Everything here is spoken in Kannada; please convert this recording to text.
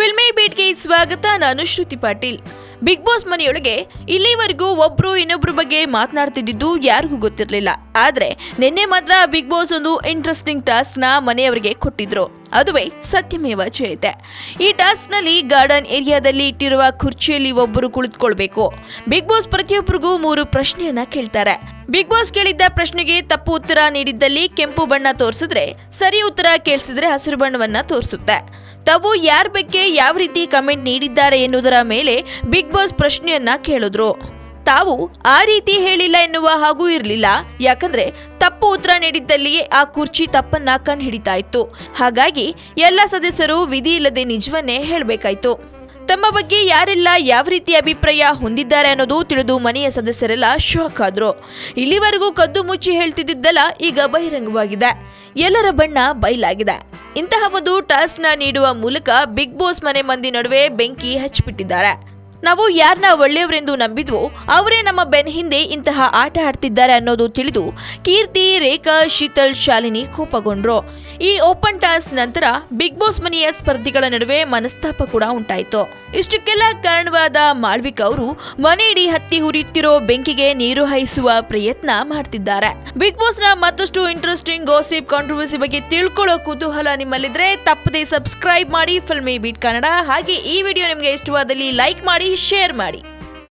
ಫಿಲ್ಮಿ ಬೀಟ್ಗೆ ಸ್ವಾಗತ. ನಾನು ಶ್ರುತಿ ಪಾಟೀಲ್. ಬಿಗ್ ಬಾಸ್ ಮನೆಯೊಳಗೆ ಇಲ್ಲಿವರೆಗೂ ಒಬ್ರು ಇನ್ನೊಬ್ರ ಬಗ್ಗೆ ಮಾತನಾಡ್ತಿದ್ದು ಯಾರಿಗೂ ಗೊತ್ತಿರಲಿಲ್ಲ. ಆದ್ರೆ ನಿನ್ನೆ ಮಾತ್ರ ಬಿಗ್ ಬಾಸ್ ಒಂದು ಇಂಟ್ರೆಸ್ಟಿಂಗ್ ಟಾಸ್ಕ್ ನ ಮನೆಯವರಿಗೆ ಕೊಟ್ಟಿದ್ರು. ಅದುವೇ ಸತ್ಯಮೇವ ಜಯತೆ. ಈ ಟಾಸ್ಕ್ ನಲ್ಲಿ ಗಾರ್ಡನ್ ಏರಿಯಾದಲ್ಲಿ ಇಟ್ಟಿರುವ ಕುರ್ಚಿಯಲ್ಲಿ ಒಬ್ಬರು ಕುಳಿತುಕೊಳ್ಬೇಕು. ಬಿಗ್ ಬಾಸ್ ಪ್ರತಿಯೊಬ್ಬರಿಗೂ 3 ಪ್ರಶ್ನೆಯನ್ನ ಕೇಳ್ತಾರೆ. ಬಿಗ್ ಬಾಸ್ ಕೇಳಿದ್ದ ಪ್ರಶ್ನೆಗೆ ತಪ್ಪು ಉತ್ತರ ನೀಡಿದ್ದಲ್ಲಿ ಕೆಂಪು ಬಣ್ಣ ತೋರಿಸಿದ್ರೆ, ಸರಿ ಉತ್ತರ ಕೇಳಿಸಿದ್ರೆ ಹಸಿರು ಬಣ್ಣವನ್ನ ತೋರಿಸುತ್ತೆ. ತಾವು ಯಾರ ಬಗ್ಗೆ ಯಾವ ರೀತಿ ಕಮೆಂಟ್ ನೀಡಿದ್ದಾರೆ ಎನ್ನುವುದರ ಮೇಲೆ ಬಿಗ್ ಬಾಸ್ ಪ್ರಶ್ನೆಯನ್ನ ಕೇಳಿದ್ರು. ತಾವು ಆ ರೀತಿ ಹೇಳಿಲ್ಲ ಎನ್ನುವ ಹಾಗೂ ಇರಲಿಲ್ಲ. ಯಾಕಂದ್ರೆ ತಪ್ಪು ಉತ್ತರ ನೀಡಿದ್ದಲ್ಲಿಯೇ ಆ ಕುರ್ಚಿ ತಪ್ಪನ್ನ ಕಂಡು ಹಿಡಿತಾ ಇತ್ತು. ಹಾಗಾಗಿ ಎಲ್ಲ ಸದಸ್ಯರು ವಿಧಿ ಇಲ್ಲದೆ ನಿಜವನ್ನೇ ಹೇಳಬೇಕಾಯ್ತು. ತಮ್ಮ ಬಗ್ಗೆ ಯಾರೆಲ್ಲ ಯಾವ ರೀತಿ ಅಭಿಪ್ರಾಯ ಹೊಂದಿದ್ದಾರೆ ಅನ್ನೋದು ತಿಳಿದು ಮನೆಯ ಸದಸ್ಯರೆಲ್ಲ ಶಾಕ್ ಆದ್ರು. ಇಲ್ಲಿವರೆಗೂ ಕದ್ದು ಮುಚ್ಚಿ ಹೇಳ್ತಿದ್ದೆಲ್ಲ ಈಗ ಬಹಿರಂಗವಾಗಿದೆ. ಎಲ್ಲರ ಬಣ್ಣ ಬಯಲಾಗಿದೆ. ಇಂತಹ ಒಂದು ಟಾಸ್ಕ್ ನ ನೀಡುವ ಮೂಲಕ ಬಿಗ್ ಬಾಸ್ ಮನೆ ಮಂದಿ ನಡುವೆ ಬೆಂಕಿ ಹಚ್ಚಿಬಿಟ್ಟಿದ್ದಾರೆ. ನಾವು ಯಾರನ್ನ ಒಳ್ಳೆಯವರೆಂದು ನಂಬಿದ್ವೋ ಅವರೇ ನಮ್ಮ ಬೆನ್ ಹಿಂದೆ ಇಂತಹ ಆಟ ಆಡ್ತಿದ್ದಾರೆ ಅನ್ನೋದು ತಿಳಿದು ಕೀರ್ತಿ, ರೇಖಾ, ಶೀತಲ್, ಶಾಲಿನಿ ಕೋಪಗೊಂಡ್ರು. ಈ ಓಪನ್ ಟಾಸ್ಕ್ ನಂತರ ಬಿಗ್ ಬಾಸ್ ಮನೆಯ ಸ್ಪರ್ಧಿಗಳ ನಡುವೆ ಮನಸ್ತಾಪ ಕೂಡ ಉಂಟಾಯಿತು. ಇಷ್ಟಕ್ಕೆಲ್ಲ ಕಾರಣವಾದ ಮಾಳ್ವಿಕಾ ಅವರು ಮನೆ ಇಡೀ ಹತ್ತಿ ಹುರಿಯುತ್ತಿರೋ ಬೆಂಕಿಗೆ ನೀರು ಹಾಯಿಸುವ ಪ್ರಯತ್ನ ಮಾಡ್ತಿದ್ದಾರೆ. ಬಿಗ್ ಬಾಸ್ ನ ಮತ್ತಷ್ಟು ಇಂಟ್ರೆಸ್ಟಿಂಗ್ ಗಾಸಿಪ್, ಕಾಂಟ್ರವರ್ಸಿ ಬಗ್ಗೆ ತಿಳ್ಕೊಳ್ಳೋ ಕುತೂಹಲ ನಿಮ್ಮಲ್ಲಿದ್ರೆ ತಪ್ಪದೆ ಸಬ್ಸ್ಕ್ರೈಬ್ ಮಾಡಿ ಫಿಲ್ಮಿ ಬೀಟ್ ಕನ್ನಡ. ಹಾಗೆ ಈ ವಿಡಿಯೋ ನಿಮಗೆ ಇಷ್ಟವಾದಲ್ಲಿ ಲೈಕ್ ಮಾಡಿ, ಶೇರ್ ಮಾಡಿ.